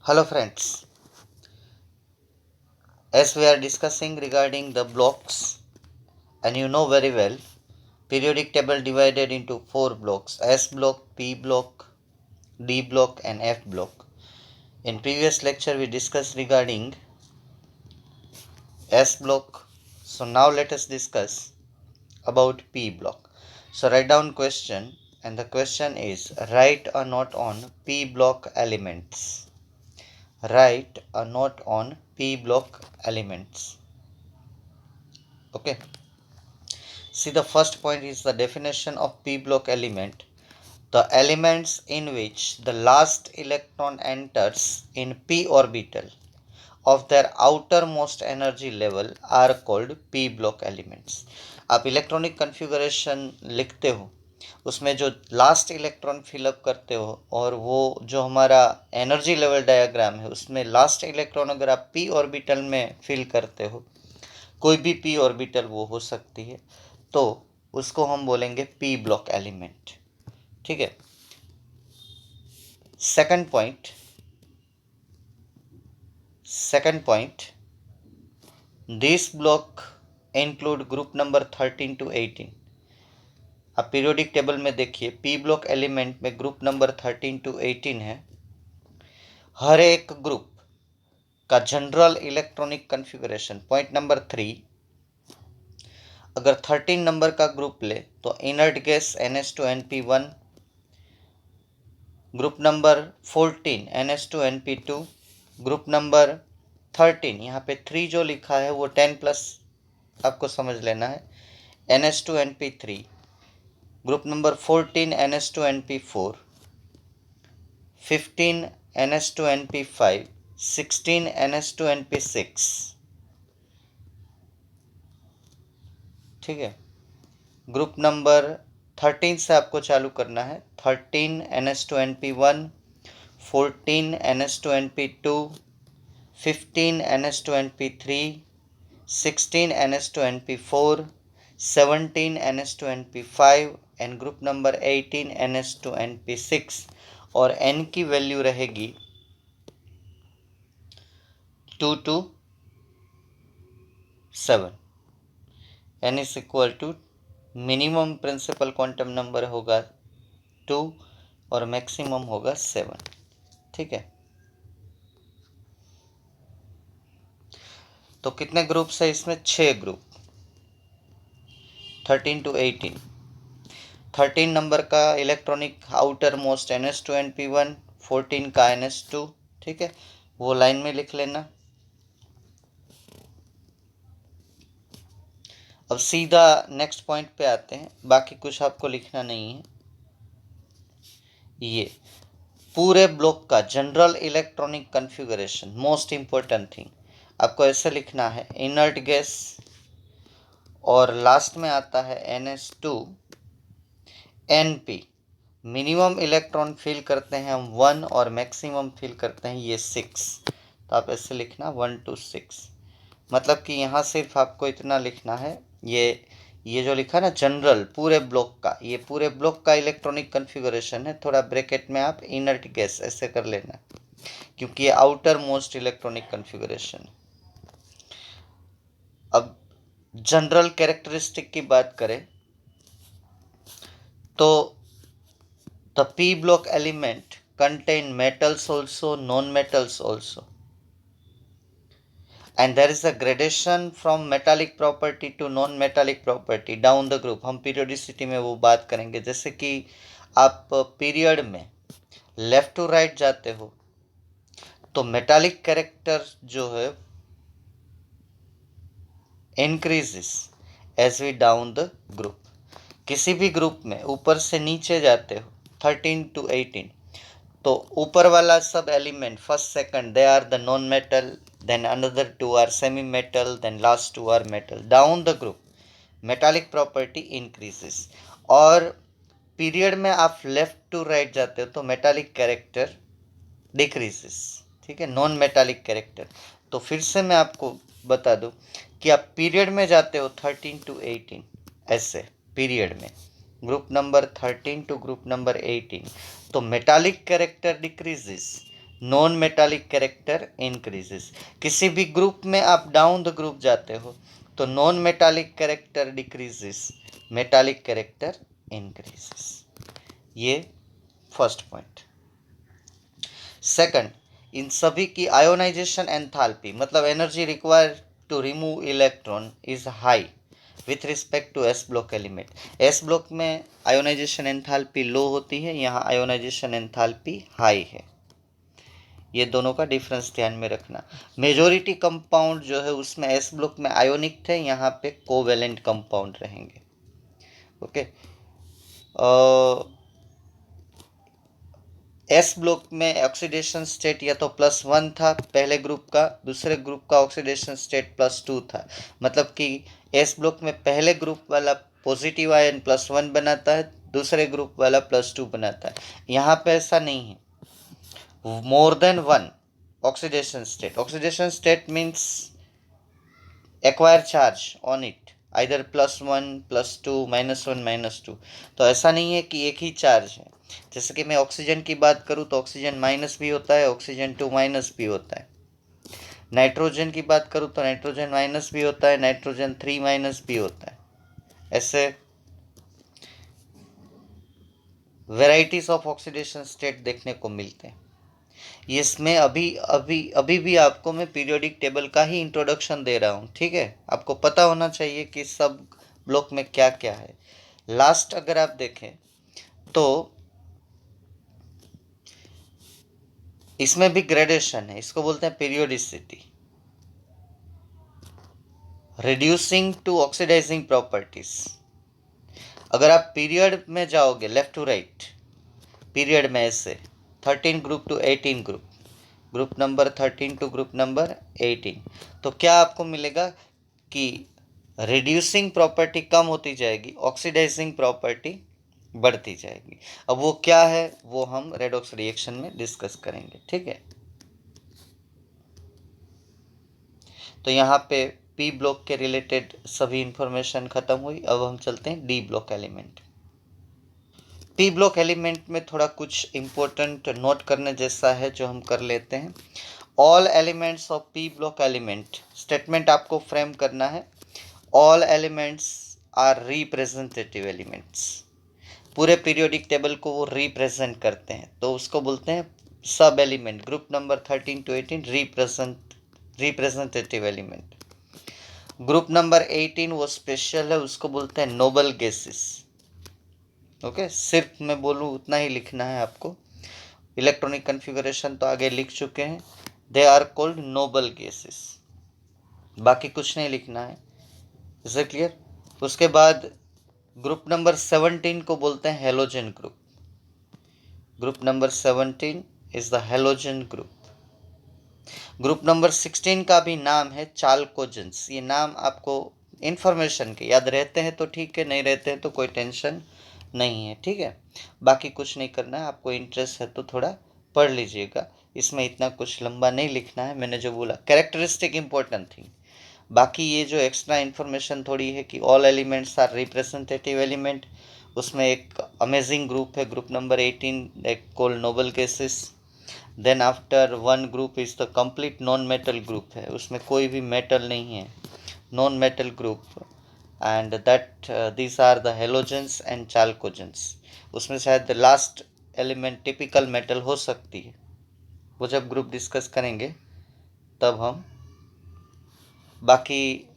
Hello friends, as we are discussing regarding the blocks, and you know very well, periodic table divided into 4 blocks: S block, P block, D block and F block. In previous lecture we discussed regarding S block. So now let us discuss about P block. So write down question, and the question is write a note on P block elements. Write a note on P block elements. Okay. See, the first point is the definition of p block element. The elements in which the last electron enters in p orbital of their outermost energy level are called p block elements. आप electronic configuration लिखते हो, उसमें जो last electron fill up करते हो और वो जो हमारा एनर्जी लेवल डायग्राम है उसमें लास्ट इलेक्ट्रॉन अगर आप p ऑर्बिटल में फिल करते हो, कोई भी p ऑर्बिटल वो हो सकती है, तो उसको हम बोलेंगे p ब्लॉक एलिमेंट. ठीक है. Second point, this block include group number 13 to 18. आप पीरियोडिक टेबल में देखिए, p ब्लॉक एलिमेंट में ग्रुप नंबर 13 to 18 है. हर एक ग्रुप का general electronic configuration. Point number 3, अगर 13 नंबर का ग्रुप ले तो inert gas NH2NP1, group number 14 NH2NP2, group number 13, यहाँ पे 3 जो लिखा है वो 10 प्लस आपको समझ लेना है, NH2NP3, group number 14 NH2NP4, 15 NH2NP5, 16 NH2NP6. ठीक है. ग्रुप नंबर 13 से आपको चालू करना है. 13 NH2NP1, 14 NH2NP2, 15 NH2NP3, 16 NH2NP4, 17 NH2NP5 and group number 18 NH2NP6. और N की वैल्यू रहेगी 2 to 7. N is equal to minimum principal quantum number होगा 2 और मैक्सिमम होगा 7. ठीक है. तो कितने ग्रुप्स है इसमें? 6 ग्रुप. 13 to 18. 13 नंबर का इलेक्ट्रॉनिक आउटर मोस्ट NH2NP1, 14 का NH2. ठीक है, वो लाइन में लिख लेना. अब सीधा नेक्स्ट पॉइंट पे आते हैं, बाकी कुछ आपको लिखना नहीं है. ये पूरे ब्लॉक का general electronic configuration, most important thing, आपको ऐसे लिखना है. इनर्ट गैस और लास्ट में आता है NH2NP. मिनिमम इलेक्ट्रॉन फिल करते हैं हम 1 और मैक्सिमम फिल करते हैं ये 6. तो आप ऐसे लिखना 1 to 6. मतलब कि यहाँ सिर्फ आपको इतना लिखना है, ये जो लिखा ना जनरल पूरे ब्लॉक का, ये पूरे ब्लॉक का इलेक्ट्रॉनिक कन्फिगरेशन है. थोड़ा ब्रैकेट में आप इनर्ट गैस ऐसे कर लेना, क्योंकि ये आउटर मोस्ट इलेक्ट्रॉनिक कन्फिगरेशन है. अब जनरल कैरेक्टरिस्टिक की बात करें तो the p block element contain metals also, non-metals also, and there is a gradation from metallic property to non-metallic property down the group. हम periodicity में वो बात करेंगे. जैसे कि आप पीरियड में लेफ्ट टू राइट जाते हो तो मेटालिक कैरेक्टर जो है increases as we down the group. किसी भी ग्रुप में ऊपर से नीचे जाते हो 13 to 18, तो ऊपर वाला सब element first second they are the non metal, then another 2 are semi metal, then last 2 are metal. Down the group metallic property increases. और पीरियड में आप लेफ्ट टू राइट जाते हो तो मेटालिक कैरेक्टर डिक्रीजेस. ठीक है, नॉन मेटालिक कैरेक्टर. तो फिर से मैं आपको बता दूं कि आप पीरियड में जाते हो 13 to 18, ऐसे पीरियड में group number 13 to group number 18, तो metallic character decreases, non metallic character increases. किसी भी ग्रुप में आप डाउन द ग्रुप जाते हो तो non metallic character decreases, metallic character increases. ये फर्स्ट पॉइंट। सेकंड, इन सभी की आयोनाइजेशन एंथैल्पी मतलब energy required to remove electron is high with respect to S block element. S block में आयोनाइजेशन एंथैल्पी लो होती है, यहाँ आयोनाइजेशन एंथैल्पी हाई है। ये दोनों का डिफरेंस ध्यान में रखना। मेजोरिटी कंपाउंड जो है उसमें एस ब्लॉक में आयोनिक थे, यहाँ पे कोवेलेंट कंपाउंड रहेंगे। ओके, एस ब्लॉक में ऑक्सीडेशन स्टेट या तो +1 था पहले ग्रुप का, दूसरे ग्रुप का ऑक्सीडेशन स्टेट +2 था। मतलब कि एस ब्लॉक में पहले ग्रुप वाला पॉजिटिव आयन +1 बनाता है, दूसरे ग्रुप वाला +2 बनाता है। यहाँ पे ऐसा नहीं है, more than one oxidation state. Oxidation state means acquire charge on it, either +1 +2 -1 -2। तो ऐसा नहीं है कि एक ही चार्ज है। जैसे कि मैं ऑक्सीजन की बात करूँ तो ऑक्सीजन माइनस भी होता है, ऑक्सीजन 2 माइनस भी होता है। नाइट्रोजन की बात करूँ तो नाइट्रोजन माइनस भी होता है, नाइट्रोजन 3 माइनस भी होता है। ऐसे वेराइटीज ऑफ ऑक्सीडेशन स्टेट देखने को मिलते हैं। इसमें अभी अभी अभी भी आपको मैं पीरियोडिक टेबल का ही इंट्रोडक्शन दे रहा हूँ, ठीक है। आपको पता होना चाहिए कि सब ब्लॉक में क्या क्या है। लास्ट अगर आप देखें तो इसमें भी ग्रेडेशन है, इसको बोलते हैं periodicity. Reducing to oxidizing properties. अगर आप पीरियड में जाओगे लेफ्ट टू राइट, पीरियड में ऐसे 13 group to 18 group, group number 13 to group number 18, तो क्या आपको मिलेगा कि रिड्यूसिंग प्रॉपर्टी कम होती जाएगी, ऑक्सीडाइजिंग प्रॉपर्टी बढ़ती जाएगी। अब वो क्या है वो हम रेडॉक्स रिएक्शन में डिस्कस करेंगे, ठीक है। तो यहाँ पे पी ब्लॉक के रिलेटेड सभी इंफॉर्मेशन खत्म हुई। अब हम चलते हैं D block element. P block element में थोड़ा कुछ इंपॉर्टेंट नोट करने जैसा है जो हम कर लेते हैं। All elements of P block element, statement आपको फ्रेम करना है। All elements are representative elements. पूरे पीरियोडिक टेबल को वो रिप्रेजेंट करते हैं, तो उसको बोलते हैं सब element. Group number 13 to 18 representative element. Group number 18 वो स्पेशल है, उसको बोलते हैं नोबल गैसेस। ओके, सिर्फ मैं बोलूँ उतना ही लिखना है आपको। इलेक्ट्रॉनिक कन्फिगरेशन तो आगे लिख चुके हैं। They are called noble gases, बाकी कुछ नहीं लिखना है। Is it clear? उसके बाद ग्रुप नंबर 17 को बोलते हैं halogen group. Group number 17 is the halogen group. Group number 16 का भी नाम है चाल्कोजेंस। ये नाम आपको इंफॉर्मेशन के याद रहते हैं तो ठीक है, नहीं रहते हैं तो कोई टेंशन नहीं है, ठीक है। बाकी कुछ नहीं करना है, आपको इंटरेस्ट है तो थोड़ा पढ़ लीजिएगा। इसमें इतना कुछ लंबा नहीं लिखना है, मैंने जो बोला कैरेक्टरिस्टिक इंपॉर्टेंट थी। बाकी ये जो एक्स्ट्रा इन्फॉर्मेशन थोड़ी है कि all elements are representative element, उसमें एक अमेजिंग ग्रुप है ग्रुप नंबर 18 एक called noble gases. Then after one group is the complete non metal group है, उसमें कोई भी मेटल नहीं है, non metal group. And that these are the halogens and chalcogens. उसमें शायद लास्ट एलिमेंट टिपिकल मेटल हो सकती है, वो जब ग्रुप डिस्कस करेंगे तब हम। बाकी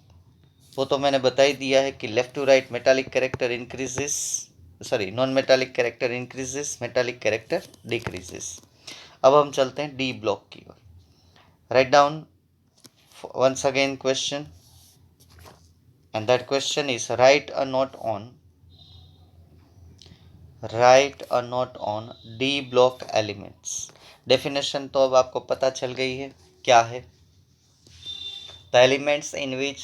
वो तो मैंने बता ही दिया है कि left to right metallic character increases, sorry non metallic character increases, metallic character decreases. अब हम चलते हैं डी ब्लॉक की ओर। Right down once again question, and that question is write a note on D block elements. Definition तो अब आपको पता चल गई है क्या है। The elements in which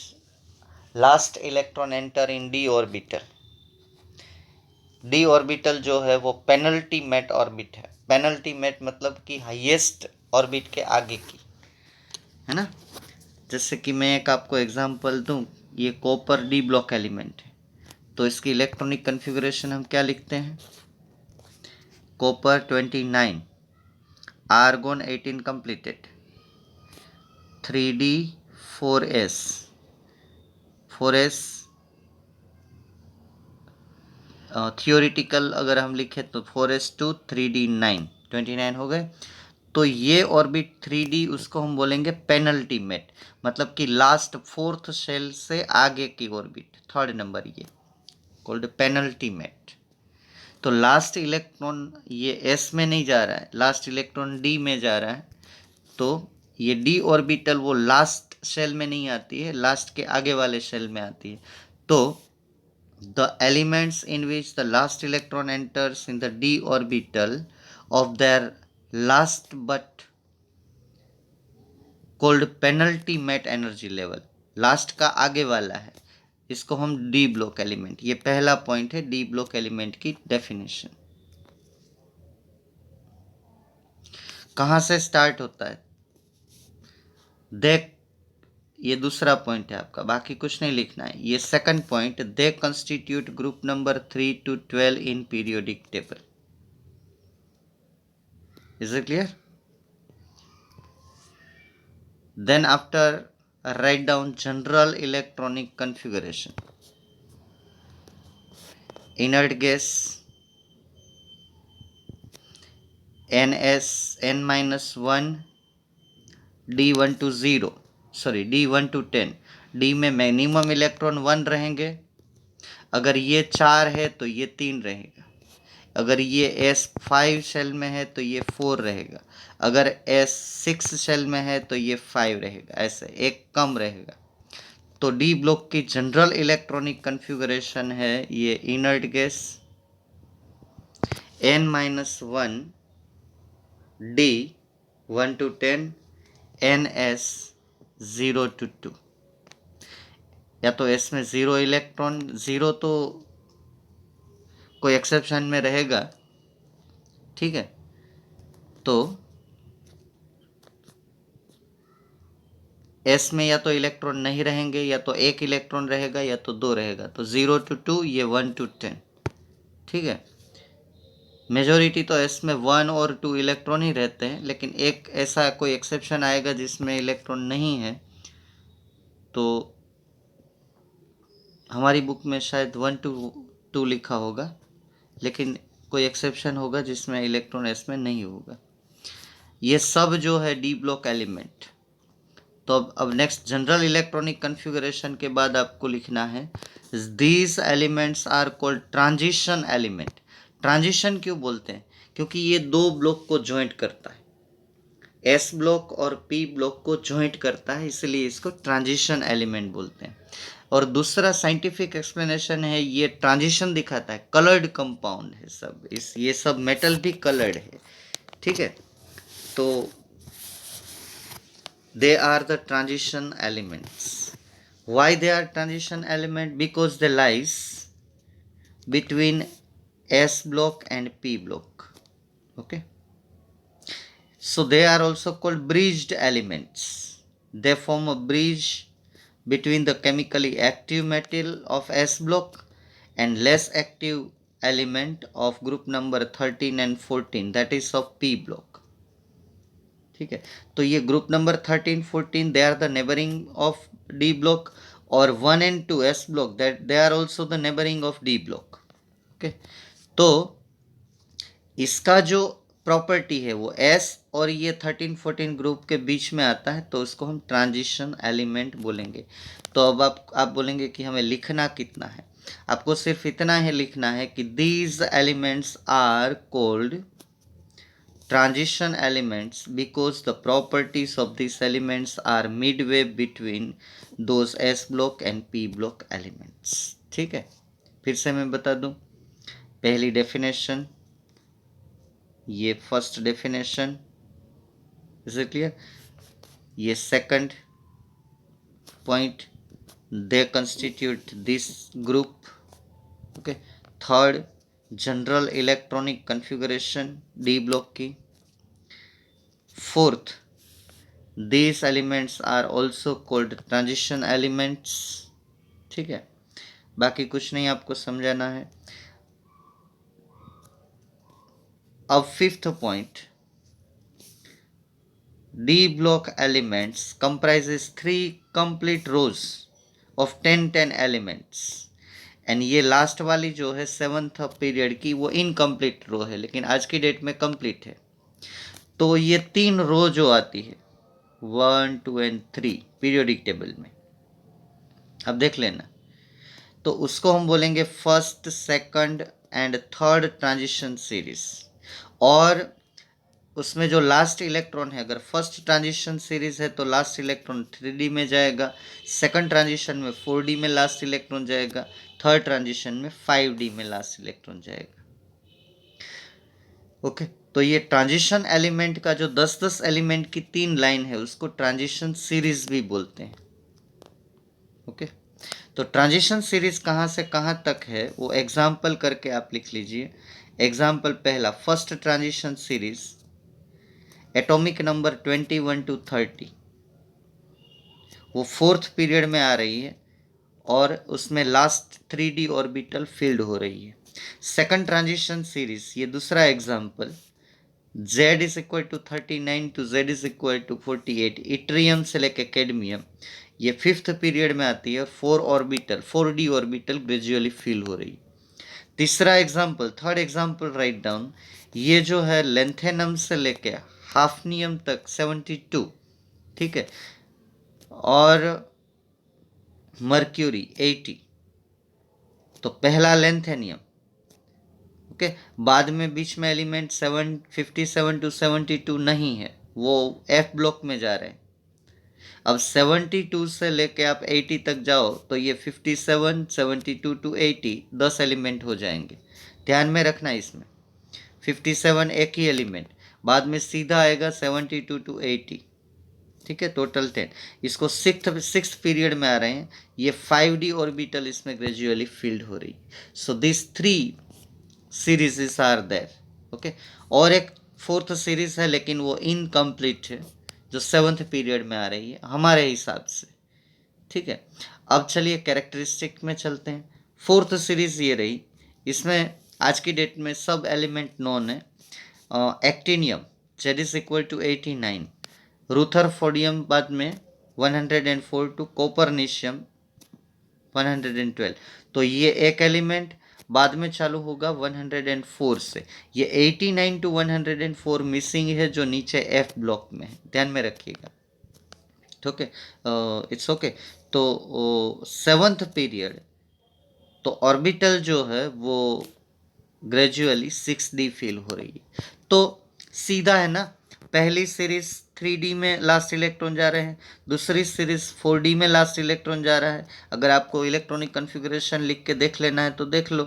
last electron enter in D orbital. D orbital जो है वो पेनल्टी मेट ऑर्बिट है। पेनल्टी मेट मतलब कि हाईएस्ट ऑर्बिट के आगे की, है ना। जैसे कि मैं एक आपको एग्जांपल दूं, ये कॉपर डी ब्लॉक एलिमेंट है, तो इसकी इलेक्ट्रॉनिक कन्फिगरेशन हम क्या लिखते हैं, copper 29 argon 18 completed, 3d 4s, 4s theoretical अगर हम लिखें तो 4s2 3d 9, 29 हो गए। तो ये ऑर्बिट 3d उसको हम बोलेंगे पेनल्टीमेट, मतलब कि लास्ट फोर्थ शेल से आगे की ऑर्बिट, थर्ड नंबर, ये कॉल्ड पेनल्टीमेट। तो लास्ट इलेक्ट्रॉन ये s में नहीं जा रहा है, लास्ट इलेक्ट्रॉन d में जा रहा है। तो ये d ऑर्बिटल वो लास्ट शेल में नहीं आती है, लास्ट के आगे वाले शेल में आती है। तो the elements in which the last electron enters in the d orbital of their last but called penalty met energy level, last का आगे वाला है, इसको हम डी ब्लॉक एलिमेंट, ये पहला पॉइंट है डी ब्लॉक एलिमेंट की डेफिनेशन। कहां से स्टार्ट होता है देख, ये दूसरा पॉइंट है आपका, बाकी कुछ नहीं लिखना है। ये second point, they constitute group number 3 to 12 in periodic table. Is it clear? Then after write down general electronic configuration. Inert gas NS n-1 D1 to 0, sorry D1 to 10। D में minimum electron 1 रहेंगे, अगर ये 4 है तो ये 3 रहेगा, अगर ये S5 शेल में है तो ये 4 रहेगा, अगर S6 शेल में है तो ये 5 रहेगा, ऐसे एक कम रहेगा। तो डी ब्लॉक की जनरल इलेक्ट्रॉनिक कन्फिगरेशन है ये inert gas n-1 D 1 to 10 NS 0 to 2, या तो S में 0 इलेक्ट्रॉन, 0 तो कोई एक्सेप्शन में रहेगा, ठीक है। तो S में या तो इलेक्ट्रॉन नहीं रहेंगे, या तो एक इलेक्ट्रॉन रहेगा या तो 2 रहेगा। तो 0 to 2, ये 1 to 10, ठीक है। मेजॉरिटी तो S में 1 और 2 इलेक्ट्रॉन ही रहते हैं, लेकिन एक ऐसा कोई एक्सेप्शन आएगा जिसमें इलेक्ट्रॉन नहीं है। तो हमारी बुक में शायद 1 to 2 लिखा होगा, लेकिन कोई एक्सेप्शन होगा जिसमें इलेक्ट्रॉन S में नहीं होगा। ये सब जो है डी ब्लॉक एलिमेंट। तो अब नेक्स्ट जनरल इलेक्ट्रॉनिक कन्फिगरेशन के बाद आपको लिखना है these elements are called transition element. Transition क्यों बोलते हैं? क्योंकि ये दो ब्लॉक को ज्वाइंट करता है, एस ब्लॉक और पी ब्लॉक को ज्वाइंट करता है, इसलिए इसको ट्रांजिशन एलिमेंट बोलते हैं। और दूसरा साइंटिफिक एक्सप्लेनेशन है, ये ट्रांजिशन दिखाता है, कलर्ड कंपाउंड है सब, ये सब मेटल भी कलर्ड है, ठीक है। तो they are the transition elements. Why they are transition element? Because they lies between S block and P block, okay. So they are also called bridged elements. They form a bridge between the chemically active metal of S block and less active element of group number 13 and 14, that is of P block, ठीक है। तो ये group number 13 14 they are the neighbouring of D block, और 1 and 2 S block that they are also the neighbouring of D block, okay. तो इसका जो property है वो एस और ये 13 14 ग्रुप के बीच में आता है, तो उसको हम ट्रांजिशन एलिमेंट बोलेंगे। तो अब आप बोलेंगे कि हमें लिखना कितना है? आपको सिर्फ इतना है लिखना है कि these elements are called transition elements because the properties of these elements are midway between those S block and P block elements, ठीक है। फिर से मैं बता दूं, पहली डेफिनेशन, ये first definition, is it clear? ये second point, they constitute this group, okay. Third, general electronic configuration D block की। Fourth, these elements are also called transition elements, ठीक है। बाकी कुछ नहीं आपको समझाना है। अब fifth point, D block elements comprises 3 complete rows of 10 elements, and ये लास्ट वाली जो है 7th पीरियड की वो इनकम्प्लीट रो है, लेकिन आज की डेट में कंप्लीट है। तो ये 3 रो जो आती है 1, 2 एंड 3 पीरियोडिक टेबल में, अब देख लेना, तो उसको हम बोलेंगे first, second and third transition series. और उसमें जो लास्ट इलेक्ट्रॉन है, अगर फर्स्ट ट्रांजिशन सीरीज है तो लास्ट इलेक्ट्रॉन 3D में जाएगा, सेकंड ट्रांजिशन में 4D में लास्ट इलेक्ट्रॉन जाएगा, थर्ड ट्रांजिशन में 5D में लास्ट इलेक्ट्रॉन जाएगा। ओके, तो ये ट्रांजिशन एलिमेंट का जो 10-10 एलिमेंट की 3 लाइन है उसको ट्रांजिशन सीरीज भी बोलते हैं। ओके, तो ट्रांजिशन सीरीज कहाँ से कहाँ तक है वो एग्जाम्पल करके आप लिख लीजिए। एग्जाम्पल पहला, first transition series atomic number 21 to 30, वो 4th पीरियड में आ रही है और उसमें लास्ट 3D ऑर्बिटल फील्ड हो रही है। सेकंड ट्रांजिशन सीरीज, ये दूसरा example, Z is equal to 39 to Z is equal to 48, yttrium से लेके कैडमियम, ये 5th पीरियड में आती है, 4D ऑर्बिटल ग्रेजुअली फिल हो रही है। तीसरा example, third example write down, ये जो है लेंथेनम से लेके हाफनियम तक 72, ठीक है, और मर्क्यूरी 80, तो पहला लेंथेनियम। ओके, बाद में बीच में एलिमेंट 57 to 72 नहीं है, वो F ब्लॉक में जा रहे हैं। अब 72 से लेके आप 80 तक जाओ तो ये 57, 72 to 80 10 एलिमेंट हो जाएंगे, ध्यान में रखना इसमें। 57 एक ही एलिमेंट, बाद में सीधा आएगा 72 to 80, ठीक है, टोटल 10। इसको सिक्स्थ पीरियड में आ रहे हैं, ये 5D ऑर्बिटल इसमें ग्रेजुअली फील्ड हो रही। So this 3 series are there. Okay, और एक 4th सीरीज है लेकिन वो इनकम्प्लीट है, जो 7th पीरियड में आ रही है हमारे हिसाब से, ठीक है। अब चलिए कैरेक्टरिस्टिक में चलते हैं। 4th सीरीज ये रही, इसमें आज की डेट में सब एलिमेंट नोन है। Actinium Z is equal to 89, rutherfordium बाद में 104 टू कोपरनिशियम 112, तो ये एक एलिमेंट बाद में चालू होगा 104 से। ये 89 to 104 मिसिंग है जो नीचे F ब्लॉक में है, ध्यान में रखिएगा, ठीक है। It's okay. तो 7th पीरियड, तो ऑर्बिटल जो है वो ग्रेजुअली 6D फील हो रही है। तो सीधा है ना, पहली सीरीज 3D में लास्ट इलेक्ट्रॉन जा रहे हैं, दूसरी सीरीज 4D में लास्ट इलेक्ट्रॉन जा रहा है। अगर आपको इलेक्ट्रॉनिक कन्फिग्रेशन लिख के देख लेना है तो देख लो।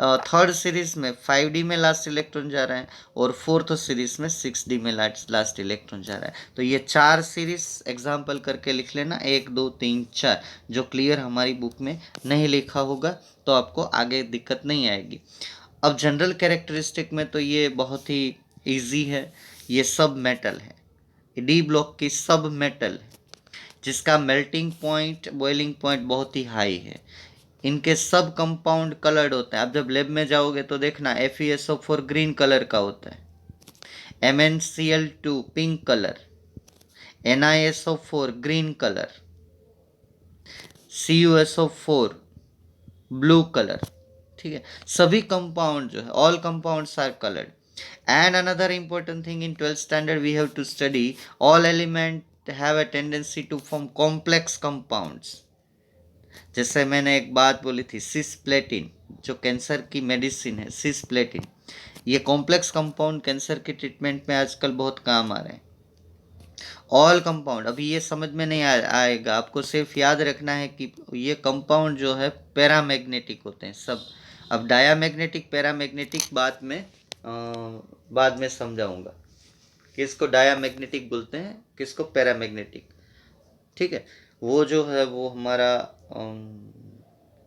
थर्ड सीरीज में 5D में लास्ट इलेक्ट्रॉन जा रहा है और 4th सीरीज में 6D में लास्ट इलेक्ट्रॉन जा रहा है। तो ये 4 सीरीज एग्जाम्पल करके लिख लेना, 1 2 3 4, जो क्लियर हमारी बुक में नहीं लिखा होगा तो आपको आगे दिक्कत नहीं आएगी। अब जनरल कैरेक्टरिस्टिक में तो ये बहुत ही इजी है, ये सब मेटल है, डी ब्लॉक की सब मेटल है, जिसका मेल्टिंग पॉइंट, बॉइलिंग पॉइंट बहुत ही हाई है। इनके सब कंपाउंड कलर्ड होते हैं, आप जब लैब में जाओगे तो देखना FeSO4 ग्रीन कलर का होता है, MnCl2 pink colour, NiSO4 green colour, CuSO4 blue colour, ठीक है। सभी कंपाउंड जो है, all compounds are coloured. And another important thing in 12th standard we have to study, all element have a tendency to form complex compounds. जैसे मैंने एक बात बोली थी, सिस्प्लेटिन, जो कैंसर की मेडिसिन है, सिस्प्लेटिन, ये कॉम्प्लेक्स कंपाउंड कैंसर के ट्रीटमेंट में आजकल बहुत काम आ रहे हैं। ऑल कंपाउंड, अभी ये समझ में नहीं आएगा, आपको सिर्फ याद रखना है कि ये कंपाउंड जो है पैरामैग्नेटिक होते हैं सब। अब डायामैग्नेटिक पैरामैग्नेटिक बाद में समझाऊंगा, किसको डायामैग्नेटिक बोलते हैं, किसको पैरामैग्नेटिक, ठीक है। वो जो है वो हमारा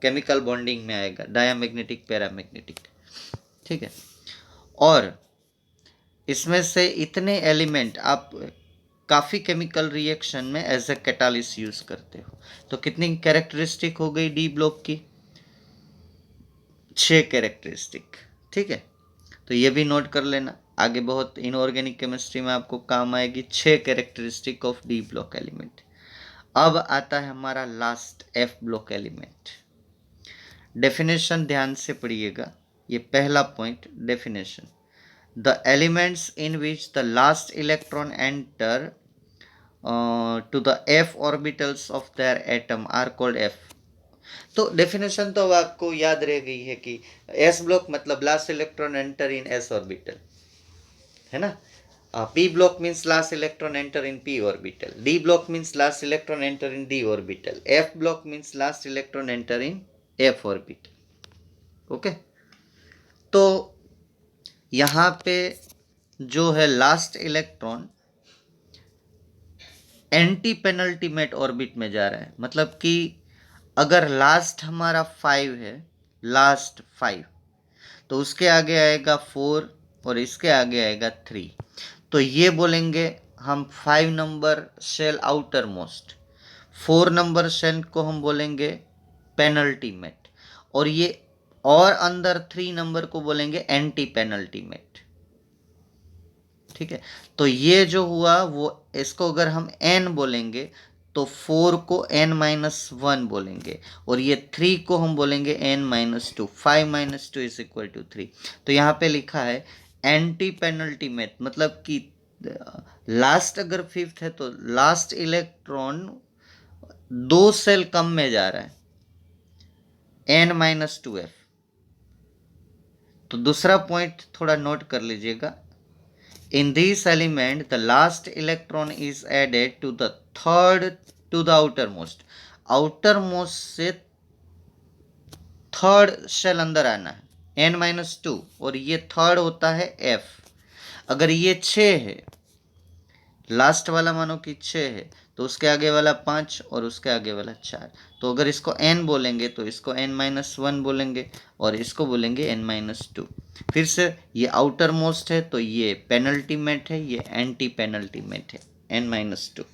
केमिकल बॉन्डिंग में आएगा, डायामैग्नेटिक पैरामैग्नेटिक, ठीक है। और इसमें से इतने एलिमेंट आप काफ़ी केमिकल रिएक्शन में एज ए कैटालिस्ट यूज़ करते हो। तो कितनी कैरेक्टरिस्टिक हो गई डी ब्लॉक की? 6 कैरेक्टरिस्टिक, ठीक है। तो ये भी नोट कर लेना। आगे बहुत इनऑर्गेनिक केमिस्ट्री में आपको काम आएगी 6 characteristic of D block element. अब आता है हमारा last F block element. Definition ध्यान से पढ़िएगा, ये पहला point definition. The elements in which the last electron enter to the F orbitals of their atom are called F. तो डेफिनेशन तो आपको याद रह गई है कि एस ब्लॉक मतलब last electron enter in S orbital, है ना। P block means last electron enter in P orbital. D block means last electron enter in D orbital. F block means last electron enter in F orbital. Okay, तो यहाँ पे जो है last electron anti penultimate orbit में जा रहा है। मतलब कि अगर लास्ट हमारा 5 है, लास्ट 5, तो उसके आगे आएगा 4 और इसके आगे आएगा 3, तो ये बोलेंगे हम 5 नंबर शेल आउटर मोस्ट, 4 नंबर शेल को हम बोलेंगे पेनल्टीमेट, और ये और अंदर 3 नंबर को बोलेंगे एंटी पेनल्टीमेट। ठीक है, तो ये जो हुआ वो इसको अगर हम n बोलेंगे तो 4 को n-1 बोलेंगे, और ये 3 को हम बोलेंगे n-2। 5 - 2 is equal to 3। तो यहाँ पे लिखा है एंटी पेनल्टीमेट, मतलब कि लास्ट अगर 5th है तो लास्ट इलेक्ट्रॉन 2 सेल कम में जा रहा है, n-2f। तो दूसरा पॉइंट थोड़ा नोट कर लीजिएगा। In this element, the last electron is added to the third to the outermost. outermost से थर्ड शेल अंदर आना है n-2, और ये थर्ड होता है f। अगर ये 6 है, लास्ट वाला मानो कि 6 है, तो उसके आगे वाला 5 और उसके आगे वाला 4। तो अगर इसको n बोलेंगे तो इसको n-1 बोलेंगे और इसको बोलेंगे n-2। फिर से ये आउटर मोस्ट है तो ये पेनल्टीमेट है, ये एंटी पेनल्टीमेट है, n-2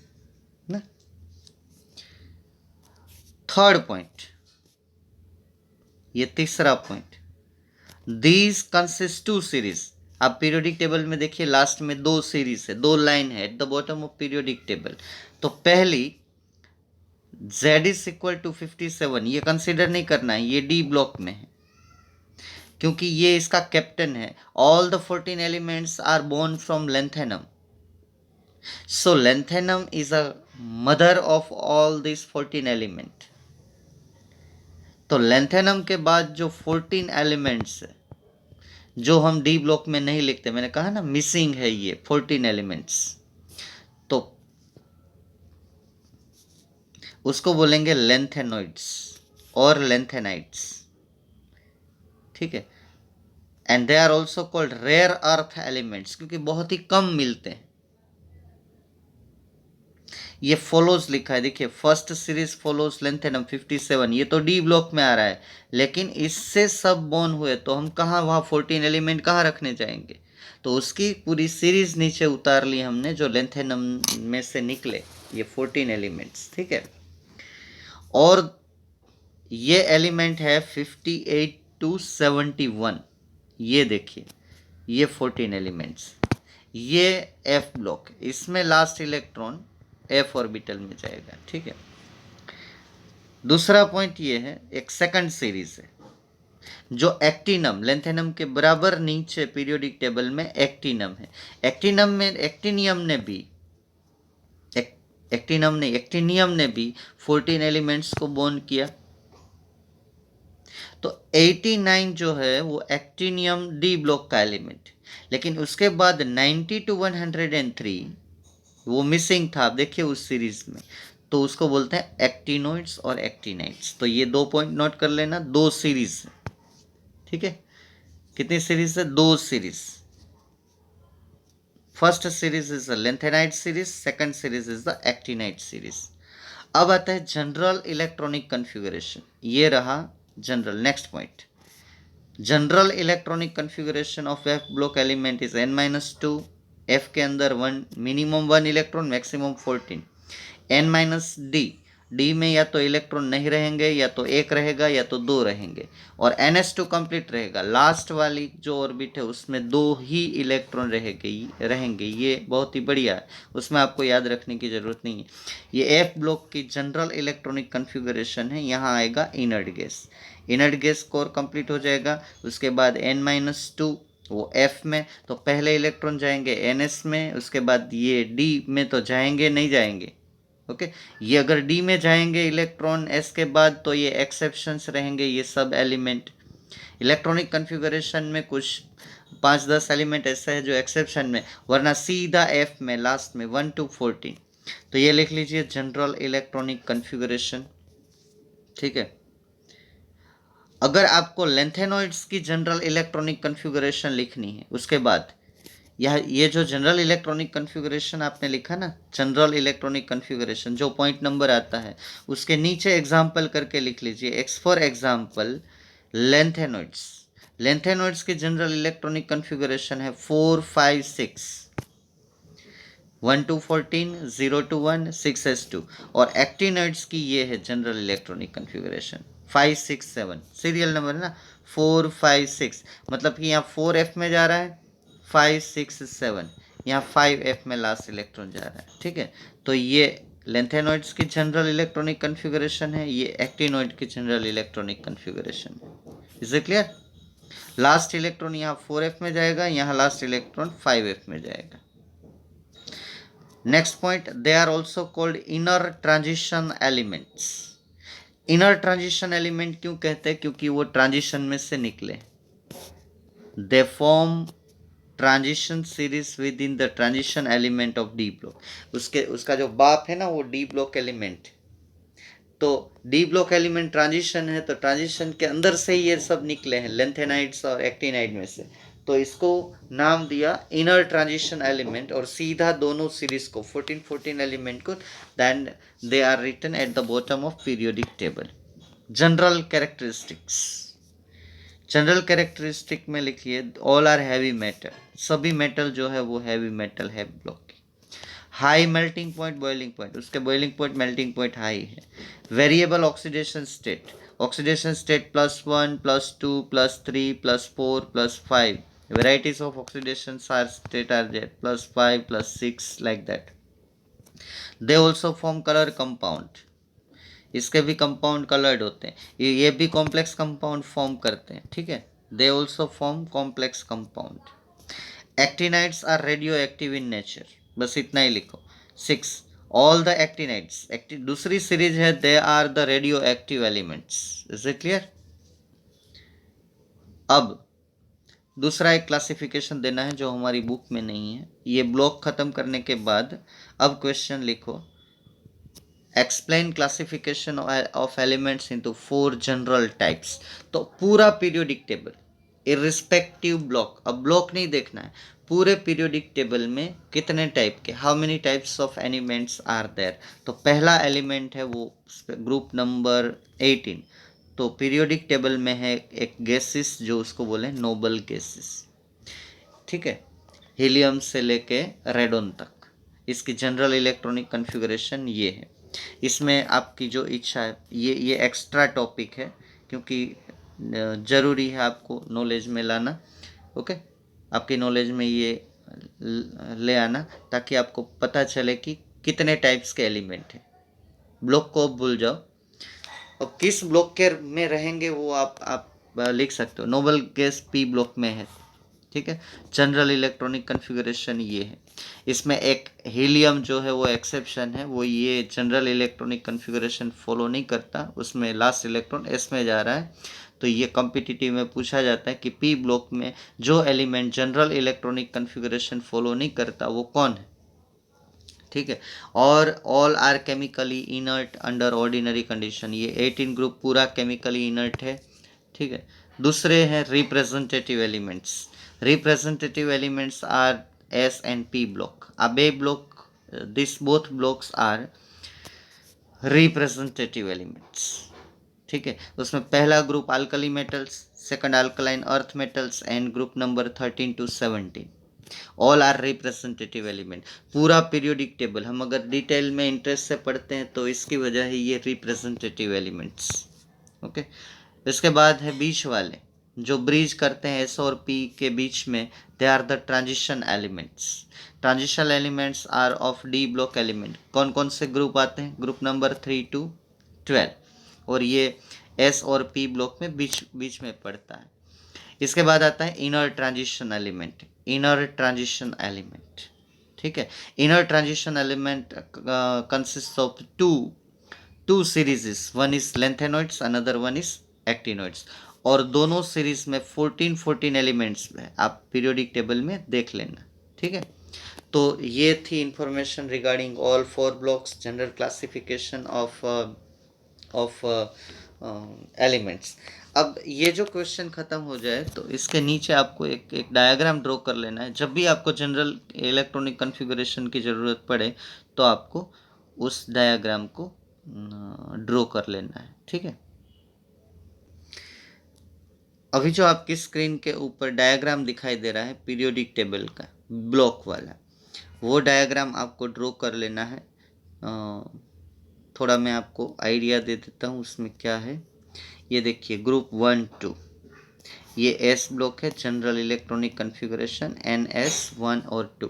ना। थर्ड पॉइंट, ये तीसरा पॉइंट, दीज कंसिस्ट 2 सीरीज। आप पीरियोडिक टेबल में देखिए लास्ट में 2 सीरीज है, 2 लाइन है eight the bottom of periodic table. तो पहली Z इज इक्वल टू 57, ये कंसिडर नहीं करना है, ये डी ब्लॉक में है क्योंकि ये इसका कैप्टन है। All the 14 elements are born from lanthanum, so lanthanum is a mother of all this 14 element. तो लेंथेनम के बाद जो 14 एलिमेंट्स है जो हम डी ब्लॉक में नहीं लिखते, मैंने कहा ना मिसिंग है ये 14 एलिमेंट्स, तो उसको बोलेंगे लेंथेनॉइड्स और लेंथेनाइट्स। ठीक है, and they are also called rare earth elements क्योंकि बहुत ही कम मिलते हैं। ये फॉलोज लिखा है, देखिए फर्स्ट सीरीज फॉलोज लेंथेनम 57, ये तो डी ब्लॉक में आ रहा है, लेकिन इससे सब बोर्न हुए तो हम कहाँ वहाँ 14 एलिमेंट कहाँ रखने जाएंगे। तो उसकी पूरी सीरीज नीचे उतार ली हमने जो लेंथेनम में से निकले, ये 14 एलिमेंट्स। ठीक है, और ये एलिमेंट है 58 to 71, ये देखिए ये 14 एलिमेंट्स, ये एफ ब्लॉक, इसमें लास्ट इलेक्ट्रॉन एफ ऑर्बिटल में जाएगा। ठीक है, दूसरा पॉइंट ये है, एक सेकंड सीरीज है जो एक्टिनम, लेंथेनम के बराबर नीचे पीरियोडिक टेबल में एक्टिनम है। एक्टिनम में एक्टिनियम ने भी 14 एलिमेंट्स को बोर्न किया। तो 89 जो है वो एक्टिनियम डी ब्लॉक का एलिमेंट, लेकिन उसके बाद 90 to 103 वो मिसिंग था, आप देखिए उस सीरीज में, तो उसको बोलते हैं एक्टिनोइड्स और एक्टिनाइड्स। तो ये 2 पॉइंट नोट कर लेना, 2 सीरीज। ठीक है, कितनी सीरीज है? 2 series. First series is the lanthanide series, second series is the actinide series. अब आता है जनरल इलेक्ट्रॉनिक कॉन्फ़िगरेशन, ये रहा general. Next point, general electronic configuration of F block element is n-2, F के अंदर 1 minimum 1 electron, maximum 14, n-d D में या तो इलेक्ट्रॉन नहीं रहेंगे, या तो एक रहेगा या तो दो रहेंगे, और NH2 कंप्लीट रहेगा। लास्ट वाली जो ऑर्बिट है उसमें दो ही इलेक्ट्रॉन रहेंगे। ये बहुत ही बढ़िया है, उसमें आपको याद रखने की जरूरत नहीं है। ये F ब्लॉक की जनरल इलेक्ट्रॉनिक कन्फिगरेशन है। यहाँ आएगा inert gas, inert gas core complete हो जाएगा। उसके बाद N-2 वो F में, तो पहले इलेक्ट्रॉन जाएंगे NS में, उसके बाद ये D में तो जाएंगे नहीं जाएंगे। ओके, ये अगर डी में जाएंगे इलेक्ट्रॉन एस के बाद तो ये एक्सेप्शंस रहेंगे, ये सब एलिमेंट। इलेक्ट्रॉनिक कन्फिगरेशन में कुछ 5-10 एलिमेंट ऐसा है जो एक्सेप्शन में, वरना सीधा एफ में लास्ट में 1 to 14। तो ये लिख लीजिए जनरल इलेक्ट्रॉनिक कन्फिगरेशन। ठीक है, अगर आपको लेंथेनॉइड्स की जनरल इलेक्ट्रॉनिक कन्फिगरेशन लिखनी है, उसके बाद ये जो जनरल इलेक्ट्रॉनिक कन्फिगरेशन आपने लिखा ना, जनरल इलेक्ट्रॉनिक कन्फिगरेशन जो पॉइंट नंबर आता है, उसके नीचे एग्जाम्पल करके लिख लीजिए। X for example lanthanoids. Lanthanoids की जनरल इलेक्ट्रॉनिक कन्फिगरेशन है 4, 5, 6, 1 to 14, 0 to 1, 6s2। और एक्टिनॉइड्स की ये है general electronic configuration 5, 6, 7। Serial number है ना, 4, 5, 6, मतलब कि यहाँ 4f में जा रहा है, 5, 6, 7, यहाँ 5f में लास्ट इलेक्ट्रॉन जा रहा है। ठीक है, तो ये लेंथेनॉइड्स की जनरल इलेक्ट्रॉनिक कन्फिगरेशन है, ये एक्टिनॉइड की जनरल इलेक्ट्रॉनिक कन्फिगरेशन है। Is it clear? Last electron यहाँ 4f में जाएगा, यहाँ लास्ट इलेक्ट्रॉन 5f में जाएगा। Next point, they are also called inner transition elements. Inner transition element क्यों कहते हैं? क्योंकि वो ट्रांजिशन में से निकले। They form transition series within the transition element of D block. उसका जो बाप है ना वो डी ब्लॉक एलिमेंट, तो डी ब्लॉक एलिमेंट ट्रांजिशन है, तो ट्रांजिशन के अंदर से ही ये सब निकले हैं, लेंथेनाइड्स और एक्टिनाइड में से। तो इसको नाम दिया इनर ट्रांजिशन एलिमेंट, और सीधा दोनों सीरीज को 14 एलिमेंट को, then they are written at the bottom of periodic table. General characteristics, general characteristic में लिखिए ऑल आर हैवी मेटल। सभी मेटल जो है वो हैवी मेटल है ब्लॉक की। High melting point, boiling point, उसके boiling point melting point high है। Variable oxidation state, oxidation state +1, +2, +3, +4, +5। varieties of oxidation state are there, +5, +6, like that. they also form color compound, इसके भी compound coloured होते हैं, ये भी complex compound form करते हैं। ठीक है, they also form complex compound. Actinides are radioactive in nature, बस इतना ही लिखो। 6, ऑल द एक्टिनाइड्स, दूसरी सीरीज है, they are the radioactive elements. Is it clear? अब दूसरा एक क्लासिफिकेशन देना है जो हमारी बुक में नहीं है। ये ब्लॉक खत्म करने के बाद अब क्वेश्चन लिखो, explain classification of elements into 4 general types. तो पूरा पीरियोडिक टेबल इररिस्पेक्टिव ब्लॉक, अब ब्लॉक नहीं देखना है, पूरे पीरियोडिक टेबल में कितने टाइप के, how many types of elements are there. तो पहला एलिमेंट है वो ग्रुप नंबर 18, तो पीरियोडिक टेबल में है एक गैसेस जो उसको बोले नोबल गैसेस। ठीक है, हीलियम से लेके रेडोन तक, इसकी जनरल इलेक्ट्रॉनिक कन्फिगरेशन ये है। इसमें आपकी जो इच्छा है, ये एक्स्ट्रा टॉपिक है क्योंकि ज़रूरी है आपको नॉलेज में लाना। ओके, आपकी नॉलेज में ये ले आना ताकि आपको पता चले कि कितने टाइप्स के एलिमेंट हैं। ब्लॉक को भूल जाओ, और किस ब्लॉक के में रहेंगे वो आप लिख सकते हो। नोबल गैस पी ब्लॉक में है। ठीक है, जनरल इलेक्ट्रॉनिक कन्फिगरेशन ये है। इसमें एक हीलियम जो है वो एक्सेप्शन है, वो ये जनरल इलेक्ट्रॉनिक कन्फिगरेशन फॉलो नहीं करता, उसमें लास्ट इलेक्ट्रॉन एस में जा रहा है। तो ये कॉम्पिटिटिव में पूछा जाता है कि पी ब्लॉक में जो element general electronic configuration follow नहीं करता वो कौन है। ठीक है, और all are chemically inert under ordinary condition, ये 18 ग्रुप पूरा केमिकली इनर्ट है। ठीक है, दूसरे हैं representative elements. Representative elements are S and P block. अबे block, this both blocks are representative elements. ठीक है, उसमें पहला group alkali metals, second alkaline earth metals, and group number 13 to 17। All are representative element. पूरा periodic table हम अगर detail में interest से पढ़ते हैं तो इसकी वजह है ये रिप्रेजेंटेटिव एलिमेंट्स। ओके, इसके बाद है बीच वाले जो ब्रिज करते हैं एस और पी के बीच में, they are the transition elements. Transition elements are of D block element. कौन कौन से ग्रुप आते हैं? ग्रुप नंबर 3 to 12, और ये एस और पी ब्लॉक में बीच बीच में पड़ता है। इसके बाद आता है inner transition element. Inner transition element, ठीक है। Inner transition element consist of two series, one is lanthanoids, another one is actinoids, और दोनों सीरीज में 14 एलिमेंट्स में आप पीरियोडिक टेबल में देख लेना, ठीक है। तो ये थी information regarding all 4 blocks, general classification of elements. अब ये जो क्वेश्चन खत्म हो जाए तो इसके नीचे आपको एक डायग्राम ड्रॉ कर लेना है। जब भी आपको जनरल इलेक्ट्रॉनिक कॉन्फ़िगरेशन की ज़रूरत पड़े तो आपको उस डायग्राम को ड्रॉ कर लेना है, ठीक है। अभी जो आपकी स्क्रीन के ऊपर डायग्राम दिखाई दे रहा है पीरियोडिक टेबल का ब्लॉक वाला, वो डायग्राम आपको ड्रॉ कर लेना है। थोड़ा मैं आपको आइडिया दे देता हूँ उसमें क्या है। ये देखिए ग्रुप 1 2, ये एस ब्लॉक है, जनरल इलेक्ट्रॉनिक कॉन्फ़िगरेशन NS1 और 2।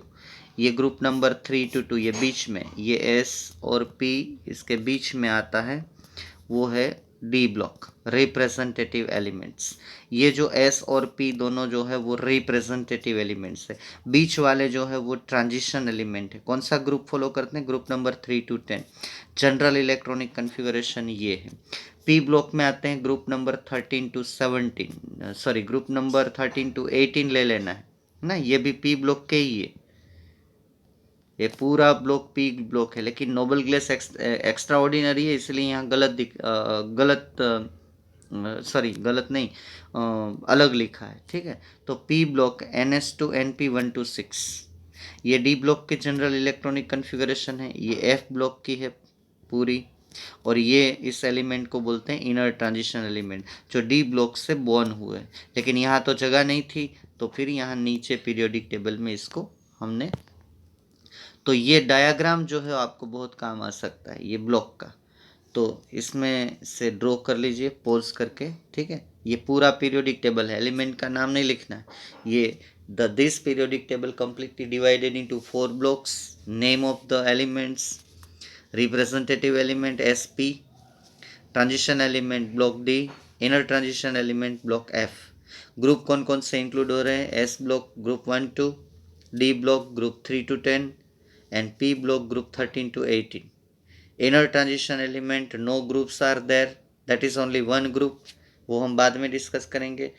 ये ग्रुप नंबर 3 to 2, ये बीच में, ये एस और पी इसके बीच में आता है, वो है डी ब्लॉक, रिप्रेजेंटेटिव एलिमेंट्स। ये जो एस और पी दोनों जो है वो रिप्रेजेंटेटिव एलिमेंट्स है। बीच वाले जो है वो ट्रांजिशन एलिमेंट है। कौन सा ग्रुप फॉलो करते हैं? Group number 3 to 10, general electronic configuration ये है। पी ब्लॉक में आते हैं group number 13 to 17, sorry group number 13 to 18 ले लेना है ना, ये भी पी ब्लॉक के ही है। ये पूरा ब्लॉक पी ब्लॉक है, लेकिन नोबल गैस एक्स्ट्रा ऑर्डिनरी है, इसलिए यहाँ गलत नहीं, अलग लिखा है, ठीक है। तो P block NS to NP 1 to 6, ये डी ब्लॉक की जनरल इलेक्ट्रॉनिक कॉन्फ़िगरेशन है। ये एफ ब्लॉक की है पूरी, और ये इस एलिमेंट को बोलते हैं इनर ट्रांजिशन एलिमेंट, जो डी ब्लॉक से बॉर्न हुए। लेकिन यहाँ तो जगह नहीं थी, तो फिर यहाँ नीचे पीरियोडिक टेबल में इसको हमने, तो ये डायग्राम जो है आपको बहुत काम आ सकता है ये ब्लॉक का। तो इसमें से ड्रॉ कर लीजिए पॉज करके, ठीक है। ये पूरा पीरियोडिक टेबल है, एलिमेंट का नाम नहीं लिखना है। ये this periodic table completely divided into 4 blocks, name of the elements, representative element SP, transition element block D, inner transition element block F। Group कौन कौन से इंक्लूड हो रहे हैं? S block group 1 2, D block group 3 to 10, and P block group 13 to 18। Inner transition element no groups are there, that is only one group, वो हम बाद में डिस्कस करेंगे।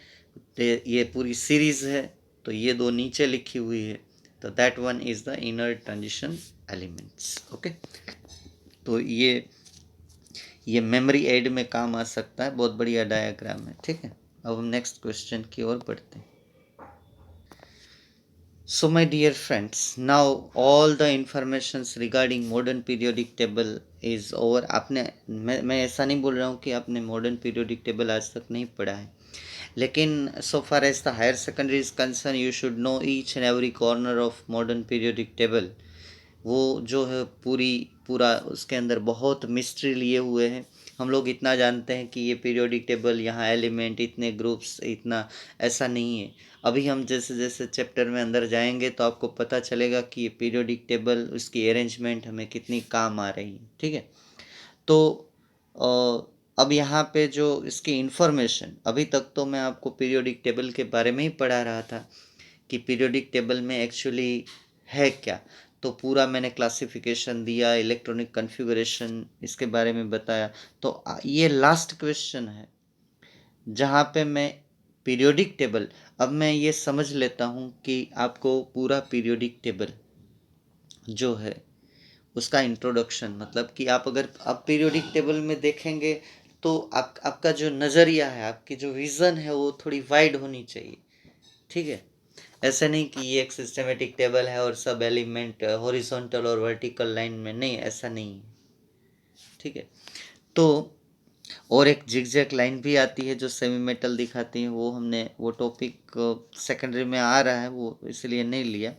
ये पूरी सीरीज है, तो ये दो नीचे लिखी हुई है, तो that one is the inner transition elements. Okay, तो ये मेमोरी एड में काम आ सकता है, बहुत बढ़िया डायग्राम है, ठीक है। अब हम नेक्स्ट क्वेश्चन की ओर बढ़ते हैं। So my dear friends, now all the informations regarding modern periodic table is over. आपने मैं ऐसा नहीं बोल रहा हूँ कि आपने मॉडर्न पीरियोडिक टेबल आज तक नहीं पढ़ा है, लेकिन so far as the higher secondary is concerned, you should know each and every corner of modern periodic table। वो जो है पूरा उसके अंदर बहुत मिस्ट्री लिए हुए हैं। हम लोग इतना जानते हैं कि ये पीरियोडिक टेबल, यहाँ एलिमेंट, इतने ग्रुप्स, इतना, ऐसा नहीं है। अभी हम जैसे जैसे चैप्टर में अंदर जाएंगे तो आपको पता चलेगा कि ये पीरियोडिक टेबल, उसकी अरेंजमेंट हमें कितनी काम आ रही है, ठीक है। तो अब यहाँ पे जो इसकी इन्फॉर्मेशन, अभी तक तो मैं आपको पीरियोडिक टेबल के बारे में ही पढ़ा रहा था कि पीरियोडिक टेबल में एक्चुअली है क्या। तो पूरा मैंने क्लासिफिकेशन दिया, इलेक्ट्रॉनिक कॉन्फ़िगरेशन इसके बारे में बताया। तो ये लास्ट क्वेश्चन है जहाँ पे मैं पीरियोडिक टेबल, अब मैं ये समझ लेता हूँ कि आपको पूरा पीरियोडिक टेबल जो है उसका इंट्रोडक्शन, मतलब कि आप अगर आप पीरियोडिक टेबल में देखेंगे तो आपका जो नज़रिया है, आपकी जो विज़न है वो थोड़ी वाइड होनी चाहिए, ठीक है। ऐसे नहीं कि ये एक सिस्टमेटिक टेबल है और सब एलिमेंट हॉरिजॉन्टल और वर्टिकल लाइन में, नहीं, ऐसा नहीं है, ठीक है। तो और एक जिगजैग लाइन भी आती है जो सेमी मेटल दिखाती है, वो टॉपिक सेकेंडरी में आ रहा है, वो इसलिए नहीं लिया।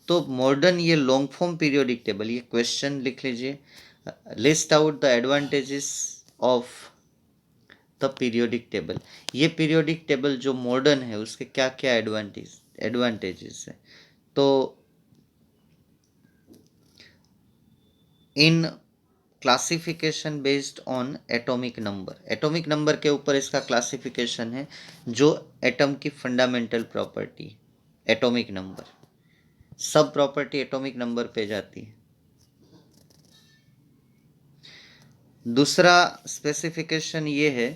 तो मॉडर्न ये लॉन्ग फॉर्म पीरियोडिक टेबल, ये क्वेश्चन लिख लीजिए, list out the advantages of the periodic table. ये पीरियोडिक टेबल जो मॉडर्न है उसके क्या क्या एडवांटेजेस है। तो in classification based on atomic number, atomic number के ऊपर इसका क्लासिफिकेशन है, जो एटम की फंडामेंटल प्रॉपर्टी एटॉमिक नंबर, सब प्रॉपर्टी एटॉमिक नंबर पे जाती है। दूसरा स्पेसिफिकेशन ये है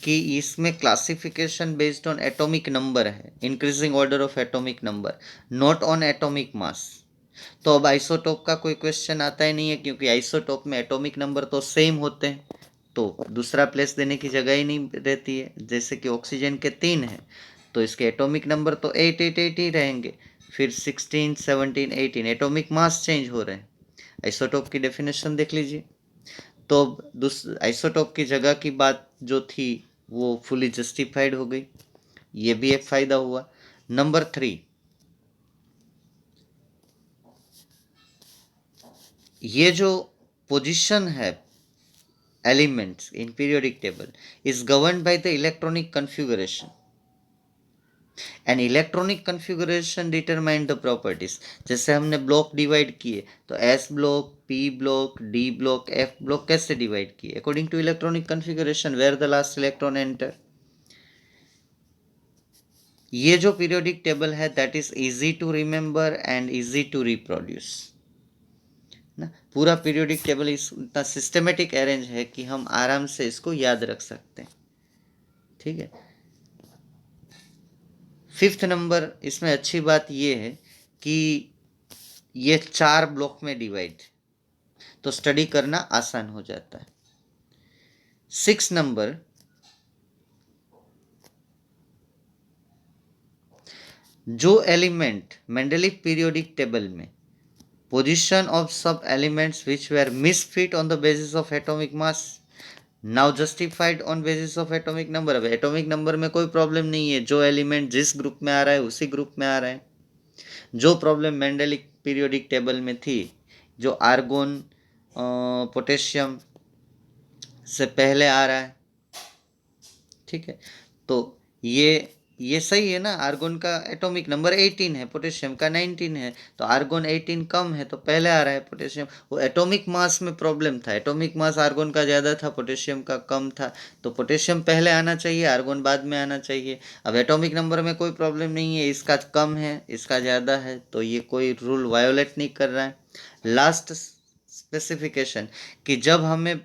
कि इसमें classification based on atomic number है, increasing order of atomic number, not on atomic mass. तो अब आइसोटोप का कोई क्वेश्चन आता ही नहीं है, क्योंकि आइसोटोप में एटॉमिक नंबर तो सेम होते हैं, तो दूसरा प्लेस देने की जगह ही नहीं रहती है। जैसे कि ऑक्सीजन के 3 है, तो इसके एटॉमिक नंबर तो 888 ही रहेंगे, फिर 16 17 18 एटॉमिक मास चेंज हो रहे हैं। आइसोटोप की डेफिनेशन देख लीजिए। तो आइसोटोप की जगह की बात जो थी वो फुली जस्टिफाइड हो गई, ये भी एक फायदा हुआ। नंबर 3, ये जो पोजीशन है elements in periodic table is governed by the electronic configuration, and electronic configuration determine the properties. जैसे हमने ब्लॉक डिवाइड किए, तो S block, P block, D block, F block कैसे डिवाइड किए, according to electronic configuration where the last electron enter. ये जो periodic table है that is easy to remember and easy to reproduce ना। पूरा periodic table इतना systematic arrange है कि हम आराम से इसको याद रख सकते हैं। ठीक है। 5th नंबर, इसमें अच्छी बात ये है कि ये 4 ब्लॉक में डिवाइड, तो स्टडी करना आसान हो जाता है। 6 नंबर, जो एलिमेंट मेंडलीव पीरियोडिक टेबल में position of sub elements which were misfit on the basis of atomic mass now justified on basis of atomic number। अब एटॉमिक नंबर में कोई प्रॉब्लम नहीं है, जो एलिमेंट जिस ग्रुप में आ रहा है उसी ग्रुप में आ रहा है। जो प्रॉब्लम मेंडलिक पीरियोडिक टेबल में थी, जो आर्गोन पोटेशियम से पहले आ रहा है, ठीक है, तो ये सही है ना। आर्गोन का एटॉमिक नंबर 18 है, पोटेशियम का 19 है, तो आर्गोन 18 कम है तो पहले आ रहा है पोटेशियम। वो एटॉमिक मास में प्रॉब्लम था, एटॉमिक मास आर्गोन का ज़्यादा था, पोटेशियम का कम था, तो पोटेशियम पहले आना चाहिए, आर्गोन बाद में आना चाहिए। अब एटॉमिक नंबर में कोई प्रॉब्लम नहीं है, इसका कम है इसका ज़्यादा है, तो ये कोई रूल वायोलेट नहीं कर रहा है। लास्ट स्पेसिफिकेशन कि जब हमें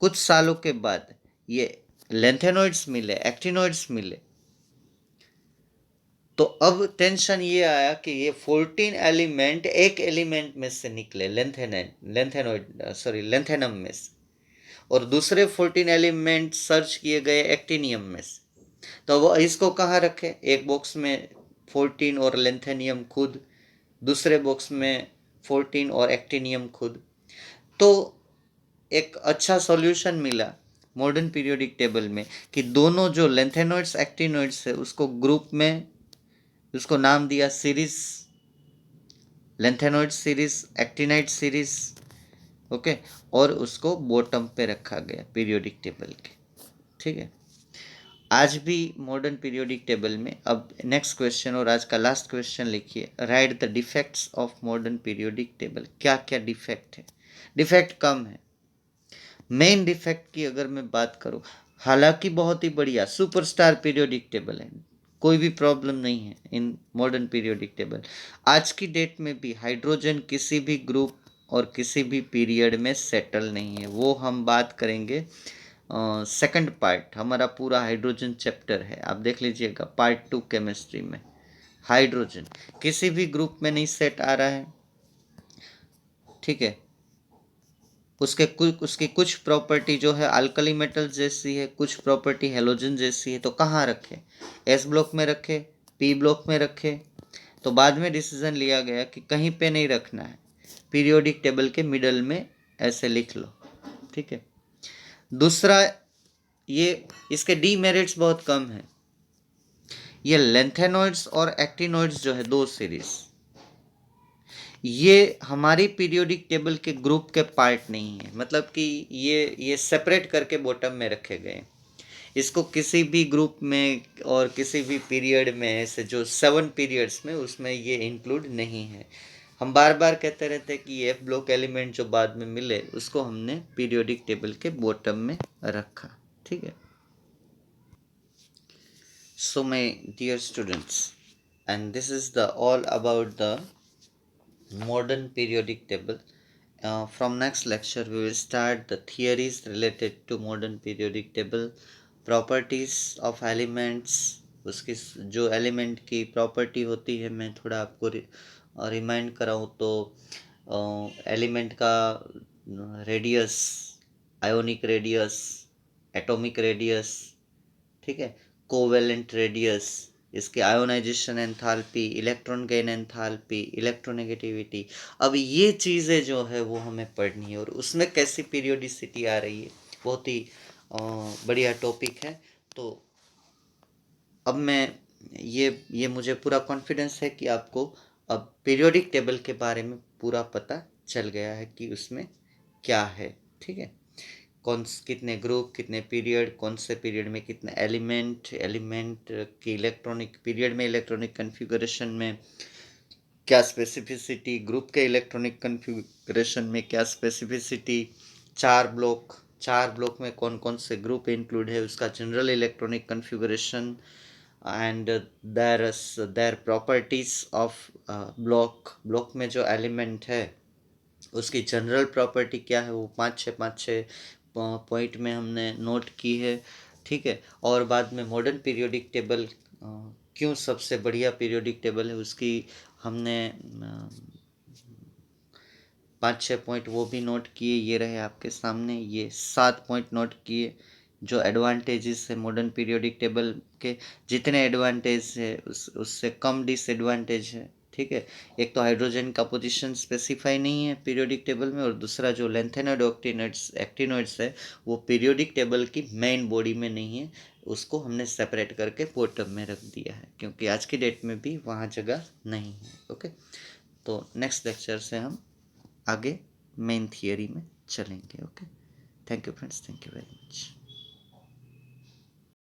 कुछ सालों के बाद ये लेंथेनॉइड्स मिले, एक्टिनॉइड्स मिले, तो अब टेंशन ये आया कि ये 14 एलिमेंट एक एलिमेंट में से निकले, लेंथेनम में से, और दूसरे 14 एलिमेंट सर्च किए गए एक्टिनियम में से। तो वो इसको कहाँ रखे, एक बॉक्स में 14 और लेंथेनियम खुद, दूसरे बॉक्स में 14 और एक्टिनियम खुद। तो एक अच्छा सॉल्यूशन मिला मॉडर्न पीरियोडिक टेबल में कि दोनों जो लेंथेनॉइड्स एक्टिनॉइड्स है उसको ग्रुप में, उसको नाम दिया series, lanthanoid series, actinide series, okay, और उसको बॉटम पे रखा गया पीरियोडिक टेबल के। ठीक है, आज भी मॉडर्न पीरियोडिक टेबल में। अब नेक्स्ट क्वेश्चन और आज का लास्ट क्वेश्चन लिखिए, right the defects of modern periodic table. क्या क्या डिफेक्ट है, डिफेक्ट कम है। मेन डिफेक्ट की अगर मैं बात करूं, हालांकि बहुत ही बढ़िया सुपरस्टार पीरियोडिक टेबल है, कोई भी प्रॉब्लम नहीं है इन मॉडर्न पीरियोडिक टेबल। आज की डेट में भी हाइड्रोजन किसी भी ग्रुप और किसी भी पीरियड में सेटल नहीं है, वो हम बात करेंगे सेकंड पार्ट, हमारा पूरा हाइड्रोजन चैप्टर है, आप देख लीजिएगा पार्ट 2 केमिस्ट्री में। हाइड्रोजन किसी भी ग्रुप में नहीं सेट आ रहा है, ठीक है। उसकी कुछ प्रॉपर्टी जो है अल्कली मेटल जैसी है, कुछ प्रॉपर्टी हेलोजन जैसी है, तो कहाँ रखे, एस ब्लॉक में रखे, पी ब्लॉक में रखे। तो बाद में डिसीजन लिया गया कि कहीं पे नहीं रखना है, पीरियोडिक टेबल के मिडल में ऐसे लिख लो, ठीक है। दूसरा ये इसके डीमेरिट्स बहुत कम है। ये लेंथेनॉइड्स और एक्टिनॉइड्स जो है, दो सीरीज, ये हमारी पीरियोडिक टेबल के ग्रुप के पार्ट नहीं है, मतलब कि ये सेपरेट करके बॉटम में रखे गए। इसको किसी भी ग्रुप में और किसी भी पीरियड में, ऐसे जो 7 पीरियड्स में, उसमें ये इंक्लूड नहीं है। हम बार बार कहते रहते हैं कि एफ ब्लॉक एलिमेंट जो बाद में मिले उसको हमने पीरियोडिक टेबल के बॉटम में रखा, ठीक है। So my dear students, and this is the all about the modern periodic table. From next lecture we will start the theories related to modern periodic table, properties of elements, उसकी जो element की property होती है, मैं थोड़ा आपको remind कराऊँ तो element का radius, ionic radius, atomic radius, ठीक है, कोवेलेंट रेडियस, इसके ionisation enthalpy, electron gain enthalpy, electronegativity. अब ये चीज़ें जो है वो हमें पढ़नी है, और उसमें कैसी पीरियोडिसिटी आ रही है, बहुत ही बढ़िया टॉपिक है। तो अब मैं ये मुझे पूरा कॉन्फिडेंस है कि आपको अब पीरियोडिक टेबल के बारे में पूरा पता चल गया है कि उसमें क्या है, ठीक है। कितने ग्रुप, कितने पीरियड, कौन से पीरियड में कितने एलिमेंट, एलिमेंट की इलेक्ट्रॉनिक, पीरियड में इलेक्ट्रॉनिक कन्फिगरेशन में क्या स्पेसिफिसिटी, ग्रुप के इलेक्ट्रॉनिक कन्फिगरेशन में क्या स्पेसिफिसिटी, चार ब्लॉक में कौन कौन से ग्रुप इंक्लूड है, उसका general electronic configuration, and their properties of block में जो एलिमेंट है उसकी जनरल प्रॉपर्टी क्या है, वो पाँच छः पॉइंट में हमने नोट की है, ठीक है। और बाद में मॉडर्न पीरियोडिक टेबल क्यों सबसे बढ़िया पीरियोडिक टेबल है, उसकी हमने 5-6 पॉइंट वो भी नोट किए। ये रहे आपके सामने, ये 7 पॉइंट नोट किए जो एडवांटेजेस है मॉडर्न पीरियोडिक टेबल के। जितने एडवांटेज है उससे कम डिसएडवांटेज है, ठीक है। एक तो हाइड्रोजन का पोजीशन स्पेसिफाई नहीं है पीरियोडिक टेबल में, और दूसरा जो लेंथेनॉइड ऑक्टिनॉइड्स एक्टिनॉइड्स है वो पीरियोडिक टेबल की मेन बॉडी में नहीं है, उसको हमने सेपरेट करके बॉटम में रख दिया है, क्योंकि आज की डेट में भी वहाँ जगह नहीं है, ओके। तो नेक्स्ट लेक्चर से हम आगे मेन थियरी में चलेंगे, okay. Thank you friends, thank you very much.